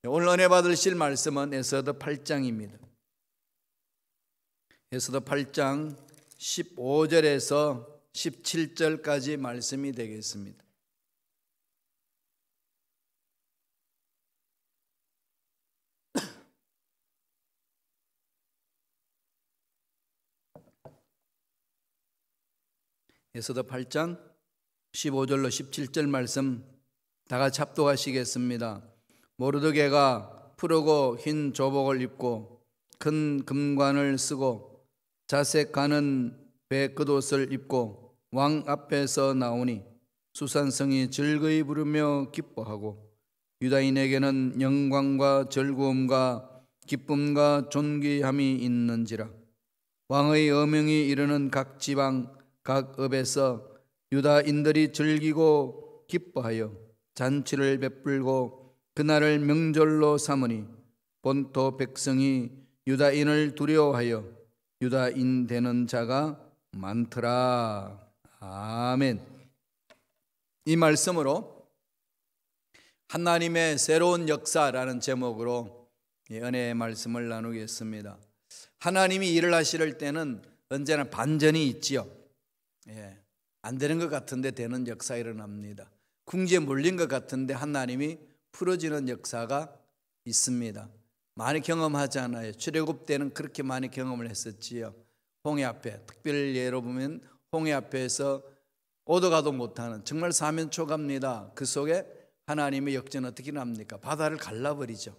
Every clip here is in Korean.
오늘 은혜 받으실 말씀은 에스더 8장입니다. 에스더 8장 15절에서 17절까지 말씀이 되겠습니다. 에스더 8장 15절로 17절 말씀 다 같이 합독하시겠습니다. 모르드게가 푸르고 흰 조복을 입고 큰 금관을 쓰고 자색하는 배겉옷을 입고 왕 앞에서 나오니 수산성이 즐거이 부르며 기뻐하고 유다인에게는 영광과 즐거움과 기쁨과 존귀함이 있는지라. 왕의 어명이 이르는 각 지방 각 읍에서 유다인들이 즐기고 기뻐하여 잔치를 베풀고 그날을 명절로 삼으니 본토 백성이 유다인을 두려워하여 유다인 되는 자가 많더라. 아멘. 이 말씀으로 하나님의 새로운 역사라는 제목으로 은혜의 말씀을 나누겠습니다. 하나님이 일을 하실 때는 언제나 반전이 있지요. 안 되는 것 같은데 되는 역사 일어납니다. 궁지에 몰린 것 같은데 하나님이 풀어지는 역사가 있습니다. 많이 경험하잖아요. 출애굽 때는 그렇게 많이 경험을 했었지요. 홍해 앞에, 특별 예로 보면 홍해 앞에서 오도 가도 못하는 정말 사면초가입니다. 그 속에 하나님의 역전 어떻게 납니까? 바다를 갈라버리죠.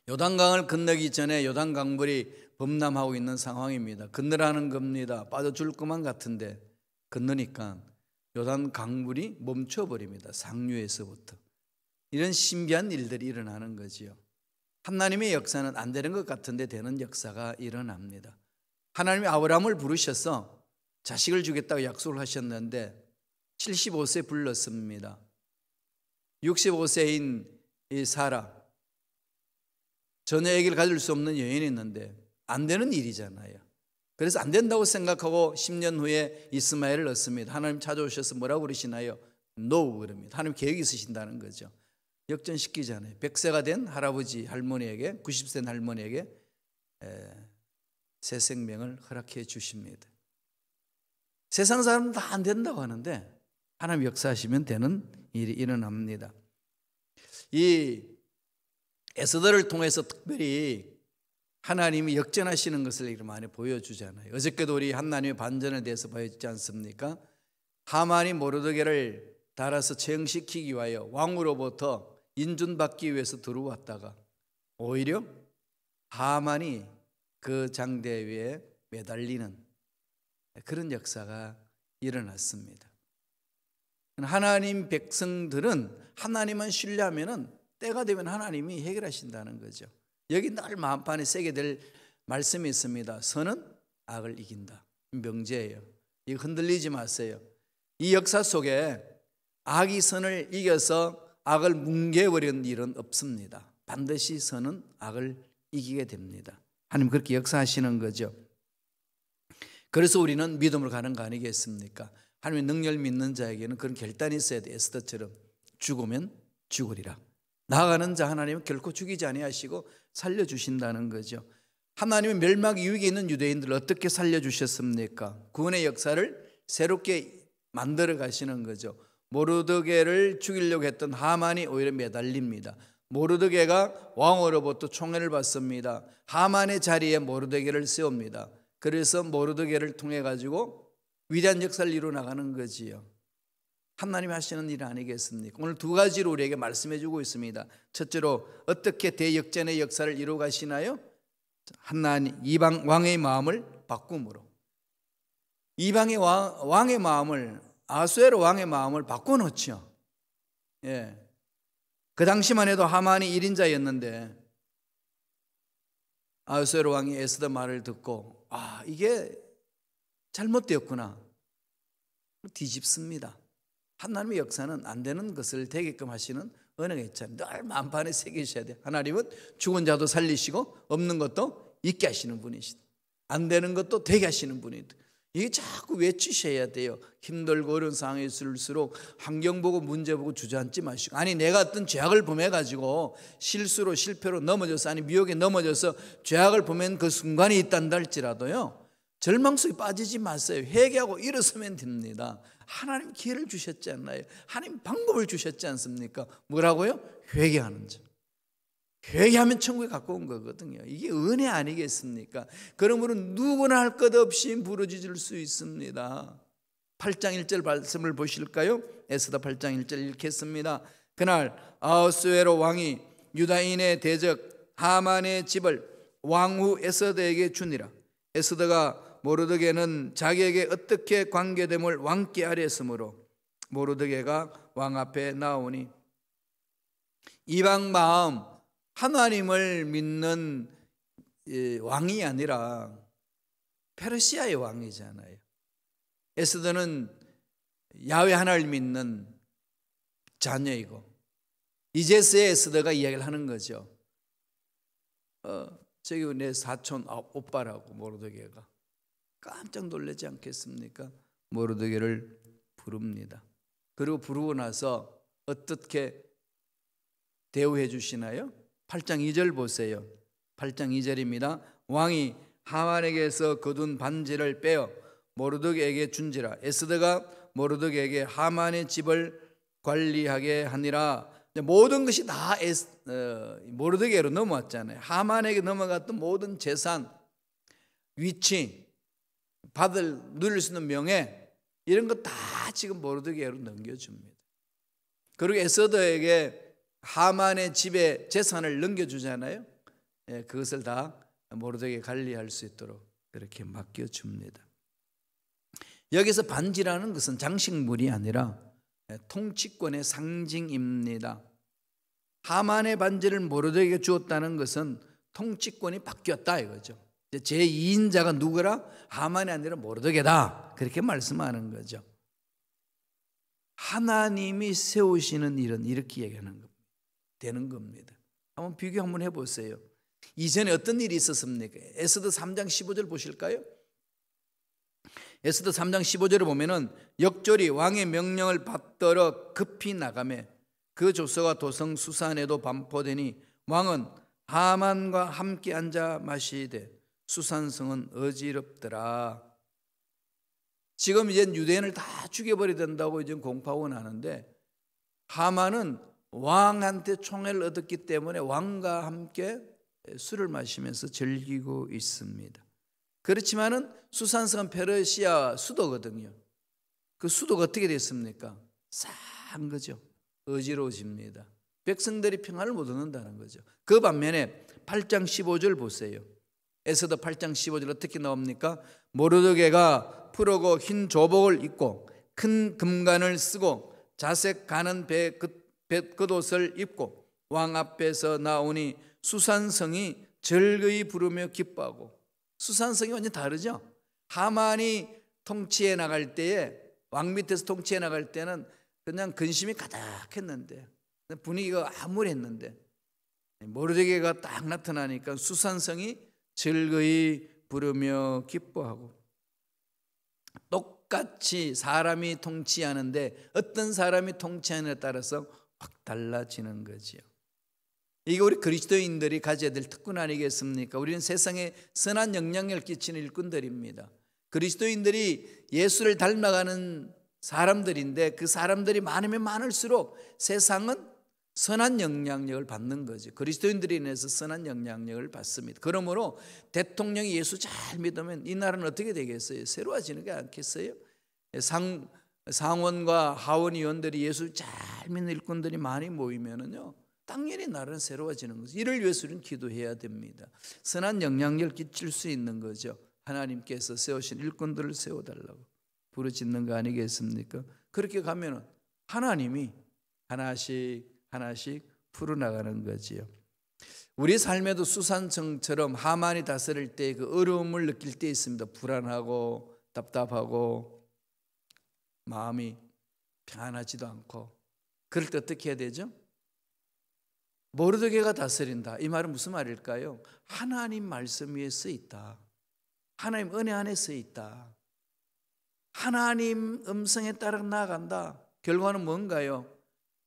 요단강을 건너기 전에 요단강물이 범람하고 있는 상황입니다. 건너라는 겁니다. 빠져 죽을 것만 같은데 건너니까 요단강물이 멈춰버립니다. 상류에서부터. 이런 신비한 일들이 일어나는 거지요. 하나님의 역사는 안 되는 것 같은데 되는 역사가 일어납니다. 하나님이 아브라함을 부르셔서 자식을 주겠다고 약속을 하셨는데 75세 불렀습니다. 65세인 이 사라, 전혀 아기를 가질 수 없는 여인이 있는데 안 되는 일이잖아요. 그래서 안 된다고 생각하고 10년 후에 이스마엘을 얻습니다. 하나님 찾아오셔서 뭐라고 그러시나요? No 그럽니다. 하나님 계획이 있으신다는 거죠. 역전시키잖아요. 100세가 된 할아버지 할머니에게, 90세 된 할머니에게 새 생명을 허락해 주십니다. 세상 사람은 다 안 된다고 하는데 하나님 역사하시면 되는 일이 일어납니다. 이 에스더를 통해서 특별히 하나님이 역전하시는 것을 많이 보여주잖아요. 어저께도 우리 하나님의 반전에 대해서 보였지 않습니까? 하만이 모르드게를 달아서 처형시키기 위하여 왕으로부터 인준받기 위해서 들어왔다가 오히려 하만이 그 장대 위에 매달리는 그런 역사가 일어났습니다. 하나님 백성들은 하나님만 신뢰하면 때가 되면 하나님이 해결하신다는 거죠. 여기 늘 마음판에 새게 될 말씀이 있습니다. 선은 악을 이긴다. 명제예요. 이거 흔들리지 마세요. 이 역사 속에 악이 선을 이겨서 악을 뭉개버리는 일은 없습니다. 반드시 선은 악을 이기게 됩니다. 하나님 그렇게 역사하시는 거죠. 그래서 우리는 믿음으로 가는 거 아니겠습니까? 하나님의 능력을 믿는 자에게는 그런 결단이 있어야 돼. 에스더처럼 죽으면 죽으리라. 나아가는 자 하나님은 결코 죽이지 아니하시고 살려주신다는 거죠. 하나님은 멸망 이후에 있는 유대인들을 어떻게 살려주셨습니까? 구원의 역사를 새롭게 만들어 가시는 거죠. 모르드게를 죽이려고 했던 하만이 오히려 매달립니다. 모르드게가 왕으로부터 총애를 받습니다. 하만의 자리에 모르드게를 세웁니다. 그래서 모르드게를 통해 가지고 위대한 역사를 이루어 나가는 거지요. 하나님이 하시는 일 아니겠습니까? 오늘 두 가지로 우리에게 말씀해 주고 있습니다. 첫째로 어떻게 대역전의 역사를 이루어 가시나요? 하나님 이방 왕의 마음을 바꿈으로. 이방의 왕의 마음을, 아수에로 왕의 마음을 바꿔놓죠. 그 당시만 해도 하만이 1인자였는데 아수에로 왕이 에스더 말을 듣고 이게 잘못되었구나. 뒤집습니다. 하나님의 역사는 안 되는 것을 되게끔 하시는 은혜가 있잖아요. 늘 마음판에 새기셔야 돼요. 하나님은 죽은 자도 살리시고 없는 것도 있게 하시는 분이시다. 안 되는 것도 되게 하시는 분이다. 이게 자꾸 외치셔야 돼요. 힘들고 어려운 상황에 있을수록 환경 보고 문제 보고 주저앉지 마시고, 아니 내가 어떤 죄악을 범해가지고 실수로 실패로 넘어져서, 아니 미혹에 넘어져서 죄악을 범한 그 순간이 있단다 할지라도요, 절망 속에 빠지지 마세요. 회개하고 일어서면 됩니다. 하나님 기회를 주셨잖아요. 하나님 방법을 주셨지 않습니까? 뭐라고요? 회개하는 점. 회개하면 천국에 가까운 거거든요. 이게 은혜 아니겠습니까? 그러므로 누구나 할 것 없이 부르짖을 수 있습니다. 8장 1절 말씀을 보실까요? 에스더 8장 1절 읽겠습니다. 그날 아하수에로 왕이 유다인의 대적 하만의 집을 왕후 에스더에게 주니라. 에스더가 모르드게는 자기에게 어떻게 관계됨을 왕께 아뢰었으므로 모르드게가 왕 앞에 나오니, 이방 마음 하나님을 믿는 왕이 아니라 페르시아의 왕이잖아요. 에스더는 야훼 하나님을 믿는 자녀이고, 이제서야 에스더가 이야기를 하는 거죠. 저기 내 사촌 오빠라고 모르드게가. 깜짝 놀라지 않겠습니까? 모르드게를 부릅니다. 그리고 부르고 나서 어떻게 대우해 주시나요? 8장 2절 보세요. 8장 2절입니다. 왕이 하만에게서 거둔 반지를 빼어 모르드게에게 준지라. 에스더가 모르드게에게 하만의 집을 관리하게 하니라. 모든 것이 다 모르드게로 넘어왔잖아요. 하만에게 넘어갔던 모든 재산, 위치, 누릴 수 있는 명예, 이런 거 다 지금 모르드게로 넘겨줍니다. 그리고 에스더에게 하만의 집에 재산을 넘겨주잖아요. 그것을 다 모르드게 관리할 수 있도록 그렇게 맡겨줍니다. 여기서 반지라는 것은 장식물이 아니라 통치권의 상징입니다. 하만의 반지를 모르드게에게 주었다는 것은 통치권이 바뀌었다 이거죠. 제2인자가 누구라? 하만이 아니라 모르드게다, 그렇게 말씀하는 거죠. 하나님이 세우시는 일은 이렇게 얘기하는 겁니다. 되는 겁니다. 한번 비교 한번 해보세요. 이전에 어떤 일이 있었습니까? 에스더 3장 15절 보실까요? 에스더 3장 15절을 보면은 역졸이 왕의 명령을 받들어 급히 나가매 그 조서가 도성 수산에도 반포되니 왕은 하만과 함께 앉아 마시되 수산성은 어지럽더라. 지금 이제 유대인을 다 죽여버려야 된다고 이제 공포하고 나는데, 하만은 왕한테 총애를 얻었기 때문에 왕과 함께 술을 마시면서 즐기고 있습니다. 그렇지만은 수산성은 페르시아 수도거든요. 그 수도가 어떻게 됐습니까? 싼 거죠. 어지러워집니다. 백성들이 평안을 못 얻는다는 거죠. 그 반면에 8장 15절 보세요. 에스더 8장 15절 어떻게 나옵니까? 모르드게가 푸르고 흰 조복을 입고 큰 금관을 쓰고 자색 가는 겉옷을 입고 왕 앞에서 나오니 수산성이 즐거이 부르며 기뻐하고. 수산성이 완전히 다르죠. 하만이 통치해 나갈 때에, 왕 밑에서 통치해 나갈 때는 그냥 근심이 가득했는데, 분위기가 암울했는데, 모르드게가 딱 나타나니까 수산성이 즐거이 부르며 기뻐하고. 똑같이 사람이 통치하는데 어떤 사람이 통치하느냐에 따라서 확 달라지는 거지요. 이게 우리 그리스도인들이 가져야 될 특권 아니겠습니까? 우리는 세상에 선한 영향력을 끼치는 일꾼들입니다. 그리스도인들이 예수를 닮아가는 사람들인데, 그 사람들이 많으면 많을수록 세상은 선한 영향력을 받는 거죠. 그리스도인들이 인해서 선한 영향력을 받습니다. 그러므로 대통령이 예수 잘 믿으면 이 나라는 어떻게 되겠어요? 새로워지는 게 않겠어요? 상원과 하원 의원들이 예수 잘 믿는 일꾼들이 많이 모이면은요, 당연히 나라는 새로워지는 거죠. 이를 위해서 우리는 기도해야 됩니다. 선한 영향력을 끼칠 수 있는 거죠. 하나님께서 세우신 일꾼들을 세워달라고 부르짖는 거 아니겠습니까? 그렇게 가면은 하나님이 하나씩 풀어나가는 거지요. 우리 삶에도 수산성처럼 하만이 다스릴 때 그 어려움을 느낄 때 있습니다. 불안하고 답답하고 마음이 평안하지도 않고. 그럴 때 어떻게 해야 되죠? 모르드게가 다스린다. 이 말은 무슨 말일까요? 하나님 말씀 위에 서 있다. 하나님 은혜 안에 서 있다. 하나님 음성에 따라 나아간다. 결과는 뭔가요?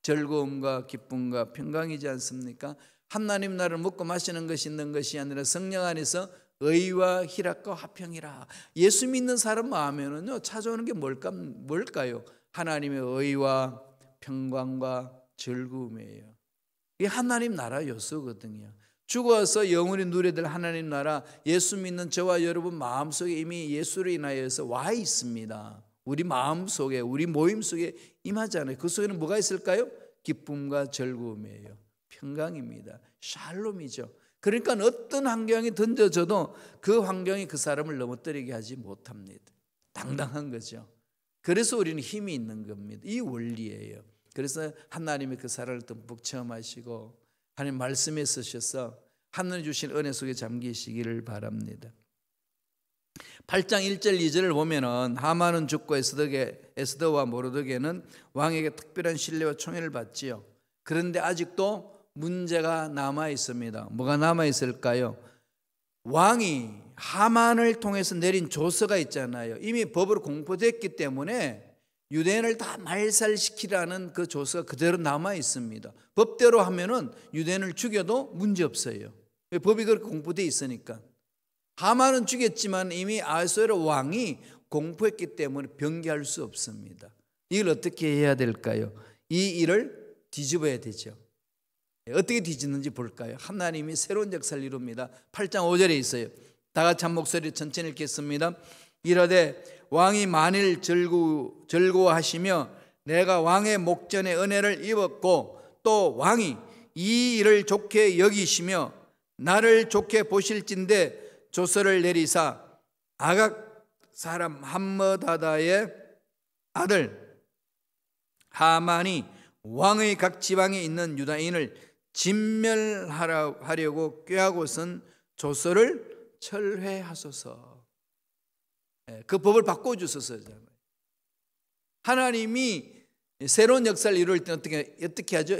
즐거움과 기쁨과 평강이지 않습니까? 하나님 나라를 먹고 마시는 것이 있는 것이 아니라 성령 안에서 의와 희락과 화평이라. 예수 믿는 사람 마음에는요 찾아오는 게 뭘까요? 하나님의 의와 평강과 즐거움이에요. 이게 하나님 나라 요소거든요. 죽어서 영원히 누려야 될 하나님 나라, 예수 믿는 저와 여러분 마음속에 이미 예수로 인하여서 와 있습니다. 우리 마음속에, 우리 모임 속에 임하잖아요. 그 속에는 뭐가 있을까요? 기쁨과 즐거움이에요. 평강입니다. 샬롬이죠. 그러니까 어떤 환경이 던져져도 그 환경이 그 사람을 넘어뜨리게 하지 못합니다. 당당한 거죠. 그래서 우리는 힘이 있는 겁니다. 이 원리예요. 그래서 하나님이 그 사람을 듬뿍 체험하시고 하나님 말씀에 쓰셔서 하늘 주신 은혜 속에 잠기시기를 바랍니다. 8장 1절 2절을 보면은 하만은 죽고 에스더와 모르드게는 왕에게 특별한 신뢰와 총애를 받지요. 그런데 아직도 문제가 남아 있습니다. 뭐가 남아 있을까요? 왕이 하만을 통해서 내린 조서가 있잖아요. 이미 법으로 공포됐기 때문에 유대인을 다 말살시키라는 그 조서가 그대로 남아 있습니다. 법대로 하면은 유대인을 죽여도 문제 없어요. 법이 그렇게 공포되어 있으니까. 하만은 죽였지만 이미 아하수에로 왕이 공포했기 때문에 변개할 수 없습니다. 이걸 어떻게 해야 될까요? 이 일을 뒤집어야 되죠. 어떻게 뒤집는지 볼까요? 하나님이 새로운 역사를 이룹니다. 8장 5절에 있어요. 다 같이 한 목소리 천천히 읽겠습니다. 이르되 왕이 만일 즐거워하시며 내가 왕의 목전에 은혜를 입었고 또 왕이 이 일을 좋게 여기시며 나를 좋게 보실진대 조서를 내리사 아각 사람 함므다다의 아들 하만이 왕의 각 지방에 있는 유다인을 진멸하려고 꾀하고선 조서를 철회하소서. 그 법을 바꿔주소서. 하나님이 새로운 역사를 이룰 때 어떻게 하죠?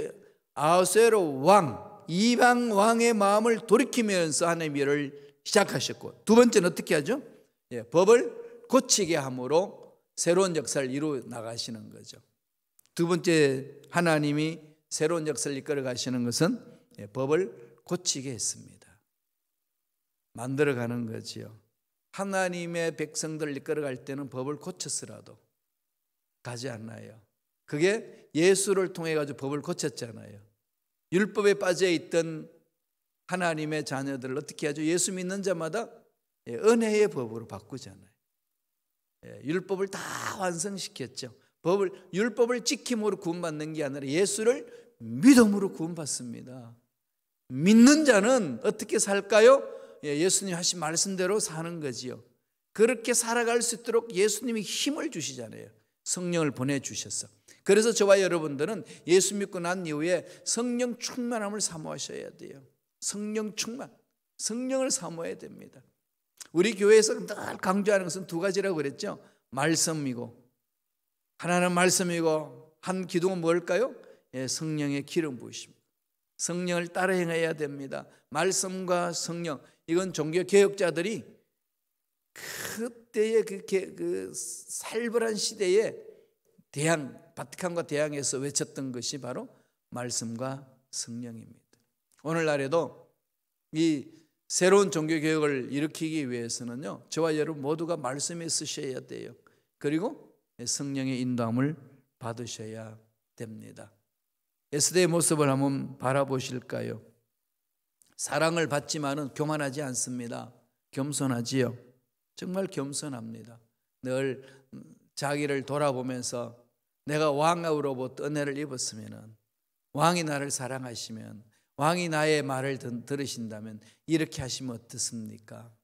아하수에로 왕, 이방 왕의 마음을 돌이키면서 하나님 일을 시작하셨고, 두 번째는 어떻게 하죠? 법을 고치게 함으로 새로운 역사를 이루어 나가시는 거죠. 두 번째 하나님이 새로운 역사를 이끌어 가시는 것은 법을 고치게 했습니다. 만들어가는 거지요. 하나님의 백성들을 이끌어갈 때는 법을 고쳤으라도 가지 않나요? 그게 예수를 통해 가지고 법을 고쳤잖아요. 율법에 빠져있던 하나님의 자녀들을 어떻게 하죠? 예수 믿는 자마다 은혜의 법으로 바꾸잖아요. 율법을 다 완성시켰죠. 율법을 지킴으로 구원받는 게 아니라 예수를 믿음으로 구원받습니다. 믿는 자는 어떻게 살까요? 예수님 하신 말씀대로 사는 거지요. 그렇게 살아갈 수 있도록 예수님이 힘을 주시잖아요. 성령을 보내주셔서. 그래서 저와 여러분들은 예수 믿고 난 이후에 성령 충만함을 사모하셔야 돼요. 성령 충만, 성령을 사모해야 됩니다. 우리 교회에서 늘 강조하는 것은 두 가지라고 그랬죠. 말씀이고, 하나는 말씀이고, 한 기둥은 뭘까요? 성령의 기름 부으심. 성령을 따라 행해야 됩니다. 말씀과 성령, 이건 종교 개혁자들이 그때의 그 살벌한 시대에 바티칸과 대항해서 외쳤던 것이 바로 말씀과 성령입니다. 오늘날에도 이 새로운 종교 개혁을 일으키기 위해서는요, 저와 여러분 모두가 말씀에 쓰셔야 돼요. 그리고 성령의 인도함을 받으셔야 됩니다. 에스더의 모습을 한번 바라보실까요? 사랑을 받지만은 교만하지 않습니다. 겸손하지요. 정말 겸손합니다. 늘 자기를 돌아보면서 내가 왕으로부터 은혜를 입었으면, 왕이 나를 사랑하시면, 왕이 나의 말을 들으신다면 이렇게 하시면 어떻습니까?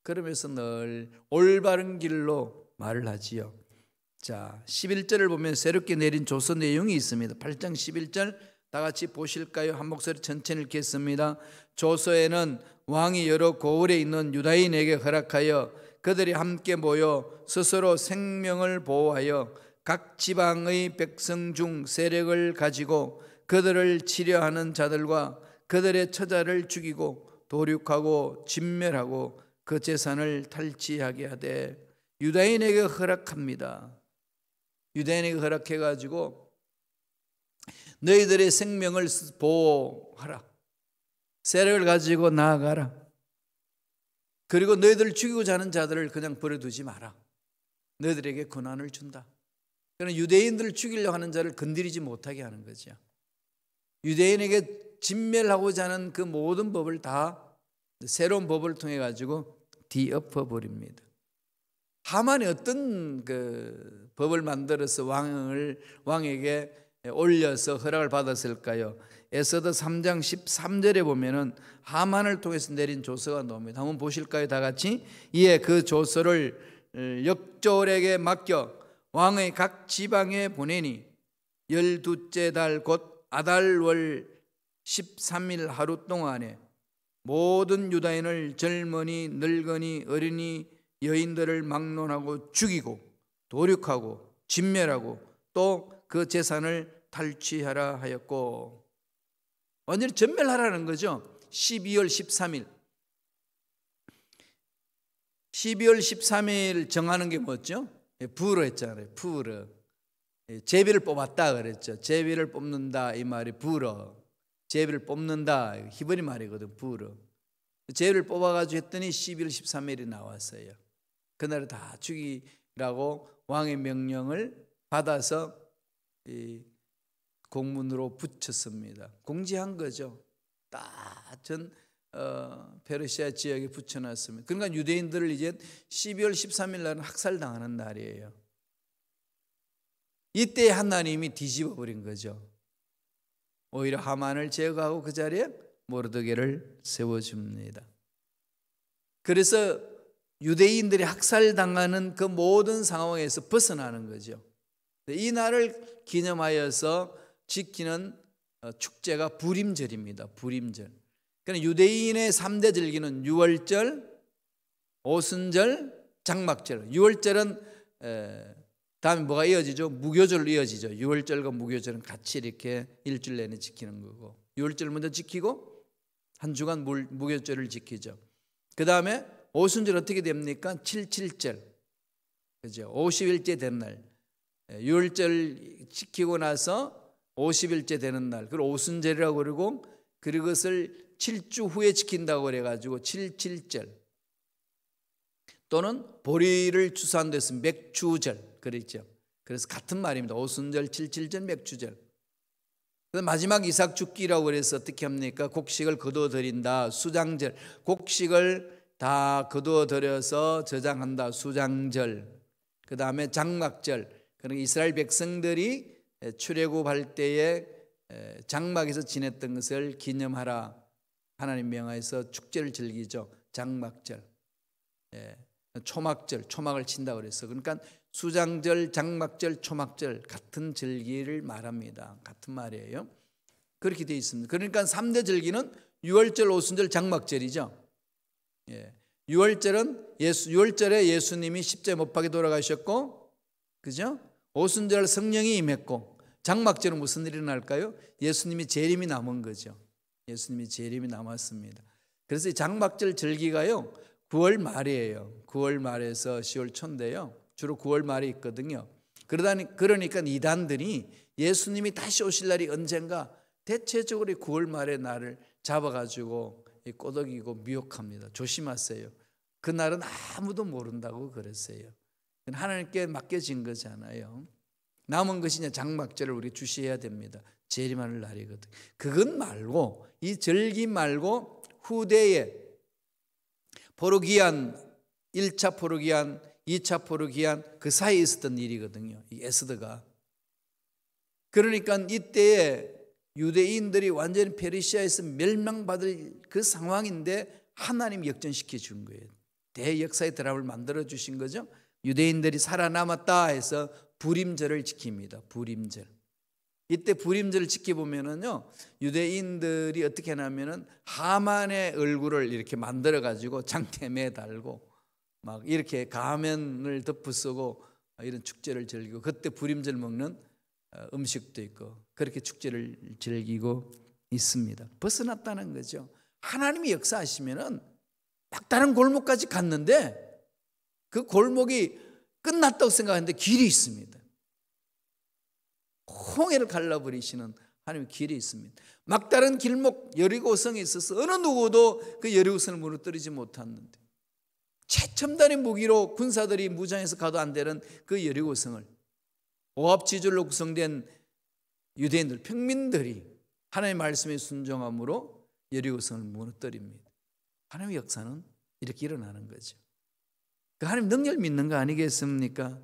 그러면서 늘 올바른 길로 말을 하지요. 자, 11절을 보면 새롭게 내린 조서 내용이 있습니다. 8장 11절 다 같이 보실까요? 한 목소리 천천히 읽겠습니다. 조서에는 왕이 여러 고을에 있는 유다인에게 허락하여 그들이 함께 모여 스스로 생명을 보호하여 각 지방의 백성 중 세력을 가지고 그들을 치려하는 자들과 그들의 처자를 죽이고 도륙하고 진멸하고 그 재산을 탈취하게 하되 유다인에게 허락합니다. 유다인에게 허락해가지고 너희들의 생명을 보호하라. 세력을 가지고 나아가라. 그리고 너희들을 죽이고자 하는 자들을 그냥 버려두지 마라. 너희들에게 권한을 준다. 그러나 유대인들을 죽이려고 하는 자를 건드리지 못하게 하는 거죠. 유대인에게 진멸하고자 하는 그 모든 법을 다 새로운 법을 통해 가지고 뒤엎어 버립니다. 하만이 어떤 그 법을 만들어서 왕에게 올려서 허락을 받았을까요? 에스더 3장 13절에 보면은 하만을 통해서 내린 조서가 나옵니다. 한번 보실까요? 다 같이. 이에 그 조서를 역졸에게 맡겨 왕의 각 지방에 보내니 12째 달 곧 아달월 13일 하루 동안에 모든 유다인을 젊은이 늙은이 어린이 여인들을 막론하고 죽이고 도륙하고 진멸하고 또 그 재산을 탈취하라 하였고, 완전히 전멸하라는 거죠. 12월 13일 12월 13일 정하는 게 뭐죠? 부르 했잖아요. 부르. 제비를 뽑았다 그랬죠. 제비를 뽑는다 이 말이 부르. 제비를 뽑는다 히브리 말이거든. 부르. 제비를 뽑아가지고 했더니 12월 13일이 나왔어요. 그날을 다 죽이라고 왕의 명령을 받아서 이 공문으로 붙였습니다. 공지한 거죠. 딱 전 페르시아 지역에 붙여놨습니다. 그러니까 유대인들을 이제 12월 13일 날은 학살당하는 날이에요. 이때 하나님이 뒤집어 버린 거죠. 오히려 하만을 제거하고 그 자리에 모르드게를 세워줍니다. 그래서 유대인들이 학살당하는 그 모든 상황에서 벗어나는 거죠. 이 날을 기념하여서 지키는 축제가 부림절입니다. 부림절. 그러니까 유대인의 3대 절기는 유월절, 오순절, 장막절. 유월절은 다음에 뭐가 이어지죠? 무교절로 이어지죠. 유월절과 무교절은 같이 이렇게 일주일 내내 지키는 거고, 유월절 먼저 지키고 한 주간 무교절을 지키죠. 그 다음에 오순절 어떻게 됩니까? 7.7절, 그죠? 50일째 되는 날. 유월절 지키고 나서 50일째 되는 날, 그걸 오순절이라고 그러고, 그것을 7주 후에 지킨다고 그래가지고 7.7절, 또는 보리를 추수한 데서 맥추절 그랬죠. 그래서 같은 말입니다. 오순절, 7.7절, 맥추절. 마지막 이삭 죽기라고 그래서 어떻게 합니까? 곡식을 거두어 드린다. 수장절, 곡식을 다 거두어 들여서 저장한다. 수장절. 그 다음에 장막절, 그러니까 이스라엘 백성들이 출애굽할 때에 장막에서 지냈던 것을 기념하라. 하나님 명하여서 축제를 즐기죠. 장막절, 초막절, 초막을 친다고 그랬어. 그러니까 수장절, 장막절, 초막절 같은 절기를 말합니다. 같은 말이에요. 그렇게 되어 있습니다. 그러니까 3대 절기는 유월절, 오순절, 장막절이죠. 6월절에 예수님이 십자가에 못 박혀 돌아가셨고, 그죠? 오순절 성령이 임했고, 장막절은 무슨 일이 날까요? 예수님이 재림이 남은 거죠. 예수님이 재림이 남았습니다. 그래서 이 장막절 절기가요 9월 말이에요. 9월 말에서 10월 초인데요, 주로 9월 말에 있거든요. 그러니까 이단들이 예수님이 다시 오실 날이 언젠가 대체적으로 9월 말의 날을 잡아가지고 꼬덕이고 미혹합니다. 조심하세요. 그날은 아무도 모른다고 그랬어요. 하나님께 맡겨진 거잖아요. 남은 것이 이제 장막절을 우리 주시해야 됩니다. 재림하는 날이거든. 그건 말고, 이 절기 말고 후대에 포르기안, 1차 포르기안, 2차 포르기안 그 사이에 있었던 일이거든요. 이 에스더가. 그러니까 이때에 유대인들이 완전히 페르시아에서 멸망받을 그 상황인데 하나님이 역전시켜 준 거예요. 대역사의 드라마를 만들어 주신 거죠. 유대인들이 살아남았다 해서 부림절을 지킵니다. 부림절. 이때 부림절을 지켜보면은요, 유대인들이 어떻게 하냐면은 하만의 얼굴을 이렇게 만들어 가지고 장대에 매달고 막 이렇게 가면을 덮어쓰고 이런 축제를 즐기고, 그때 부림절 먹는 음식도 있고 그렇게 축제를 즐기고 있습니다. 벗어났다는 거죠. 하나님이 역사하시면은 막다른 골목까지 갔는데 그 골목이 끝났다고 생각하는데 길이 있습니다. 홍해를 갈라버리시는 하나님의 길이 있습니다. 막다른 길목 여리고성에 있어서 어느 누구도 그 여리고성을 무너뜨리지 못했는데 최첨단의 무기로 군사들이 무장해서 가도 안 되는 그 여리고성을 오합지졸로 구성된 유대인들, 평민들이 하나님의 말씀에 순종함으로 여리고성을 무너뜨립니다. 하나님의 역사는 이렇게 일어나는 거죠. 그 하나님 능력을 믿는 거 아니겠습니까?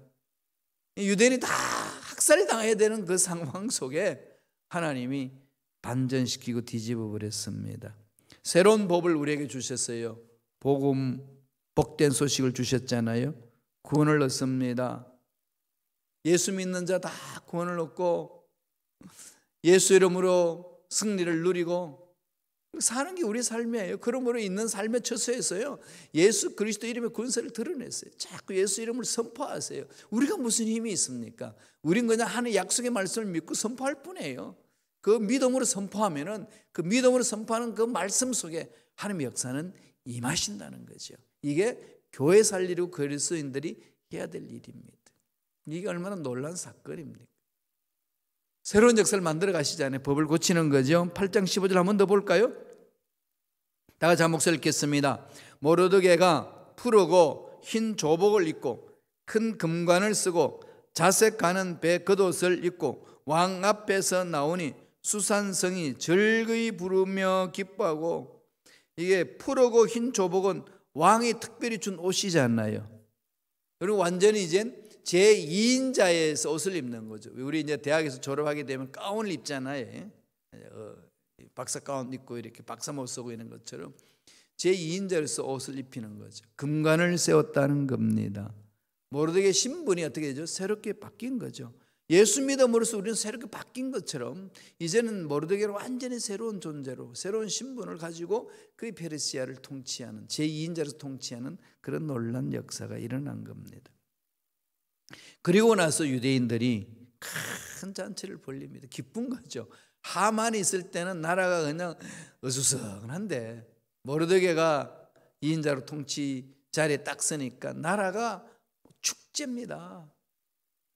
유대인이 다 학살당해야 되는 그 상황 속에 하나님이 반전시키고 뒤집어 버렸습니다. 새로운 법을 우리에게 주셨어요. 복음, 복된 소식을 주셨잖아요. 구원을 얻습니다. 예수 믿는 자 다 구원을 얻고 예수 이름으로 승리를 누리고 사는 게 우리 삶이에요. 그러므로 있는 삶의 처소에서요, 예수 그리스도 이름의 권세를 드러냈어요. 자꾸 예수 이름을 선포하세요. 우리가 무슨 힘이 있습니까? 우린 그냥 하나님의 약속의 말씀을 믿고 선포할 뿐이에요. 그 믿음으로 선포하면은 그 믿음으로 선포하는 그 말씀 속에 하나님의 역사는 임하신다는 거죠. 이게 교회 살리고 그리스도인들이 해야 될 일입니다. 이게 얼마나 놀라운 사건입니까? 새로운 역사를 만들어 가시잖아요. 법을 고치는 거죠. 8장 15절 한 번 더 볼까요? 다 같이 한 목소리 읽겠습니다. 모르드게가 푸르고 흰 조복을 입고 큰 금관을 쓰고 자색 가는 배 겉옷을 입고 왕 앞에서 나오니 수산성이 즐거이 부르며 기뻐하고, 이게 푸르고 흰 조복은 왕이 특별히 준 옷이잖아요. 그리고 완전히 이제 제2인자에서 옷을 입는 거죠. 우리 이제 대학에서 졸업하게 되면 가운을 입잖아요. 박사 가운 입고 이렇게 박사모 쓰고 있는 것처럼 제2인자로서 옷을 입히는 거죠. 금관을 세웠다는 겁니다. 모르드게 신분이 어떻게 되죠? 새롭게 바뀐 거죠. 예수 믿음으로써 우리는 새롭게 바뀐 것처럼 이제는 모르드게는 완전히 새로운 존재로 새로운 신분을 가지고 그 페르시아를 통치하는 제2인자로서 통치하는 그런 놀라운 역사가 일어난 겁니다. 그리고 나서 유대인들이 큰 잔치를 벌립니다. 기쁜 거죠. 하만이 있을 때는 나라가 그냥 어수선한데 모르드게가 2인자로 통치 자리에 딱 서니까 나라가 축제입니다.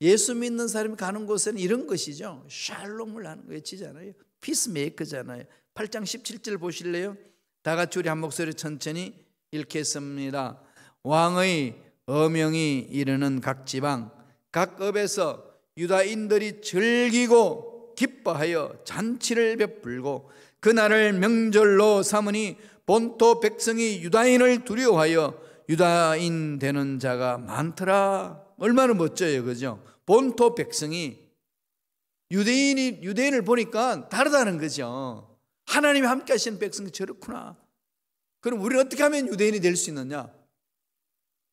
예수 믿는 사람이 가는 곳에는 이런 것이죠. 샬롬을 하는 거 외치잖아요. 피스메이커잖아요. 8장 17절 보실래요? 다 같이 우리 한 목소리 천천히 읽겠습니다. 왕의 어명이 이르는 각 지방 각 업에서 유다인들이 즐기고 기뻐하여 잔치를 베풀고 그날을 명절로 삼으니 본토 백성이 유다인을 두려워하여 유다인 되는 자가 많더라. 얼마나 멋져요, 그죠? 본토 백성이 유대인을 보니까 다르다는 거죠. 하나님이 함께 하시는 백성이 저렇구나. 그럼 우리는 어떻게 하면 유대인이 될 수 있느냐?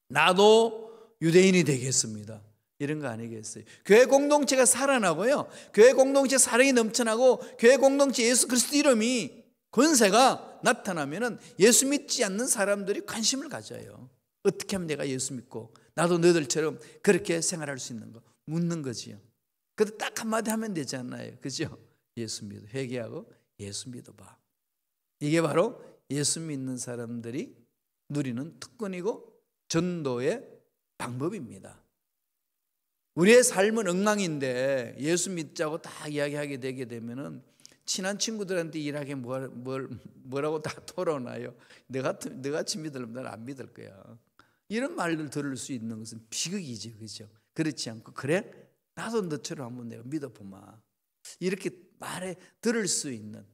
나도 유대인이 되겠습니다. 이런 거 아니겠어요? 교회 공동체가 살아나고요, 교회 공동체 사랑이 넘쳐나고 교회 공동체 예수 그리스도 이름이 권세가 나타나면은 예수 믿지 않는 사람들이 관심을 가져요. 어떻게 하면 내가 예수 믿고 나도 너희들처럼 그렇게 생활할 수 있는 거 묻는 거지요. 그래도 딱 한마디 하면 되지 않나요? 그죠? 예수 믿어. 회개하고 예수 믿어봐. 이게 바로 예수 믿는 사람들이 누리는 특권이고 전도의 방법입니다. 우리의 삶은 엉망인데 예수 믿자고 다 이야기하게 되게 되면은 친한 친구들한테 일하게 뭐라고 다 털어놔요. 너같이 믿으려면 난 안 믿을 거야. 이런 말을 들을 수 있는 것은 비극이죠, 그죠? 그렇지 않고 그래? 나도 너처럼 한번 내가 믿어보마. 이렇게 말해 들을 수 있는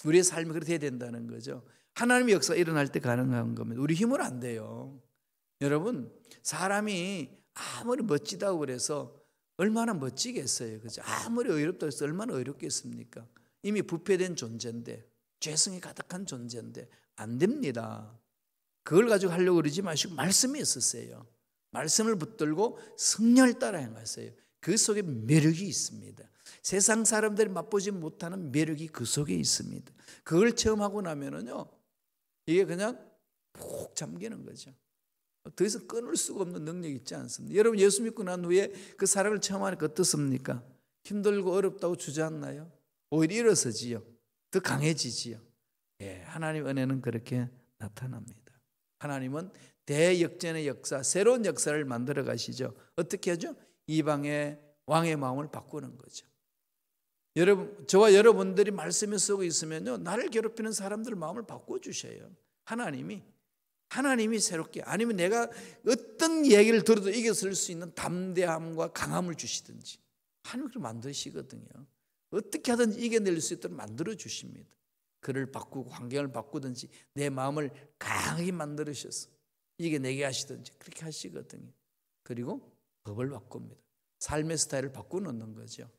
우리의 삶이 그렇게 돼야 된다는 거죠. 하나님의 역사가 일어날 때 가능한 겁니다. 우리 힘으로 안 돼요. 여러분, 사람이 아무리 멋지다고 그래서 얼마나 멋지겠어요, 그죠? 아무리 의롭다고 해서 얼마나 의롭겠습니까? 이미 부패된 존재인데, 죄성이 가득한 존재인데 안 됩니다. 그걸 가지고 하려고 그러지 마시고 말씀이 있으세요. 말씀을 붙들고 성령을 따라 행하세요. 그 속에 매력이 있습니다. 세상 사람들이 맛보지 못하는 매력이 그 속에 있습니다. 그걸 체험하고 나면은요, 이게 그냥 푹 잠기는 거죠. 더 이상 끊을 수가 없는 능력이 있지 않습니다. 여러분, 예수 믿고 난 후에 그 사랑을 체험하니까 어떻습니까? 힘들고 어렵다고 주저앉나요? 오히려 일어서지요. 더 강해지지요. 예, 하나님 은혜는 그렇게 나타납니다. 하나님은 대역전의 역사, 새로운 역사를 만들어 가시죠. 어떻게 하죠? 이방의 왕의 마음을 바꾸는 거죠. 여러분, 저와 여러분들이 말씀에 쓰고 있으면요, 나를 괴롭히는 사람들 마음을 바꿔주셔요. 하나님이 새롭게, 아니면 내가 어떤 얘기를 들어도 이겨쓸 수 있는 담대함과 강함을 주시든지 하나님을 만드시거든요. 어떻게 하든지 이겨낼 수 있도록 만들어 주십니다. 그를 바꾸고 환경을 바꾸든지 내 마음을 강하게 만들으셔서 이겨내게 하시든지 그렇게 하시거든요. 그리고 법을 바꿉니다. 삶의 스타일을 바꾸는 거죠.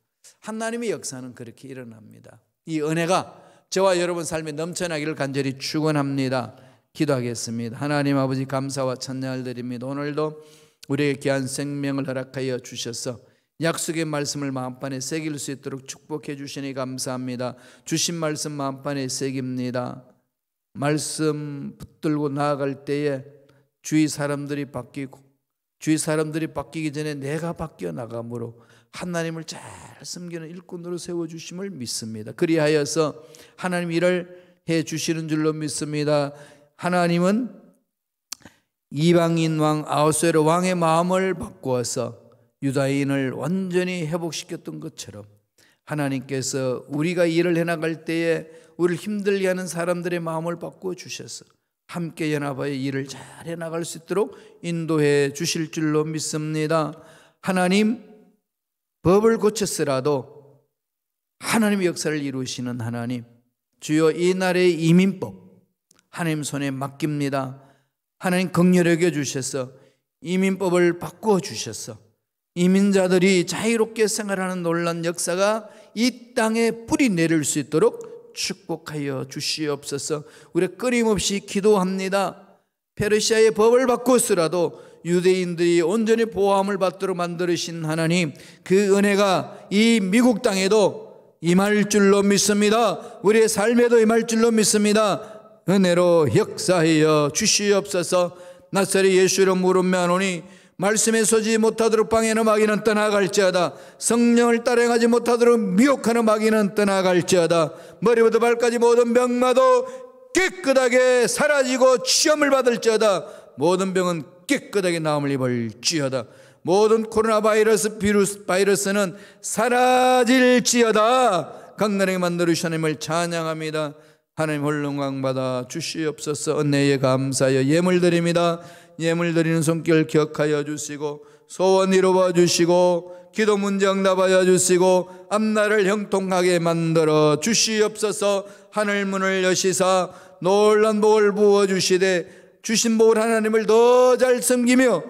하나님의 역사는 그렇게 일어납니다. 이 은혜가 저와 여러분 삶에 넘쳐나기를 간절히 축원합니다. 기도하겠습니다. 하나님 아버지, 감사와 찬양을 드립니다. 오늘도 우리에게 귀한 생명을 허락하여 주셔서 약속의 말씀을 마음판에 새길 수 있도록 축복해 주시니 감사합니다. 주신 말씀 마음판에 새깁니다. 말씀 붙들고 나아갈 때에 주위 사람들이 바뀌고, 주위 사람들이 바뀌기 전에 내가 바뀌어 나감으로 하나님을 잘 섬기는 일꾼으로 세워주심을 믿습니다. 그리하여서 하나님 일을 해주시는 줄로 믿습니다. 하나님은 이방인 왕 아하수에로 왕의 마음을 바꾸어서 유다인을 완전히 회복시켰던 것처럼 하나님께서 우리가 일을 해나갈 때에 우리를 힘들게 하는 사람들의 마음을 바꾸어 주셔서 함께 연합하여 일을 잘 해나갈 수 있도록 인도해 주실 줄로 믿습니다. 하나님, 법을 고쳤으라도 하나님의 역사를 이루시는 하나님, 주여 이 나라의 이민법 하나님 손에 맡깁니다. 하나님 긍휼히 여겨 주셔서 이민법을 바꾸어 주셔서 이민자들이 자유롭게 생활하는 놀라운 역사가 이 땅에 뿌리 내릴 수 있도록 축복하여 주시옵소서. 우리 끊임없이 기도합니다. 페르시아의 법을 바꾸었으라도 유대인들이 온전히 보호함을 받도록 만들으신 하나님, 그 은혜가 이 미국 땅에도 임할 줄로 믿습니다. 우리의 삶에도 임할 줄로 믿습니다. 은혜로 역사하여 주시옵소서. 나사렛 예수 이름 물으며노니 말씀에 서지 못하도록 방해하는 마귀는 떠나갈지어다. 성령을 따라행하지 못하도록 미혹하는 마귀는 떠나갈지어다. 머리부터 발까지 모든 병마도 깨끗하게 사라지고 치험을 받을지어다. 모든 병은 깨끗하게 나음을 입을지어다. 모든 코로나 바이러스는 사라질지어다. 강건하게 만들으신 하나님을 찬양합니다. 하나님 홀로 영광 받아 주시옵소서. 은혜에 감사하여 예물 드립니다. 예물 드리는 손길 기억하여 주시고 소원 이루어 주시고 기도 문제 응답하여 주시고 앞날을 형통하게 만들어 주시옵소서. 하늘 문을 여시사 놀란 복을 부어 주시되 주신 복을 하나님을 더 잘 섬기며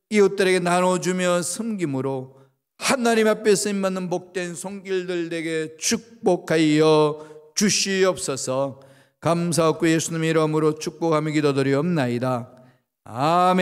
이웃들에게 나눠주며 섬김으로 하나님 앞에 쓰임받는 복된 손길들 되게 축복하여 주시옵소서. 감사하고 예수님 이름으로 축복하며 기도드리옵나이다. 아멘.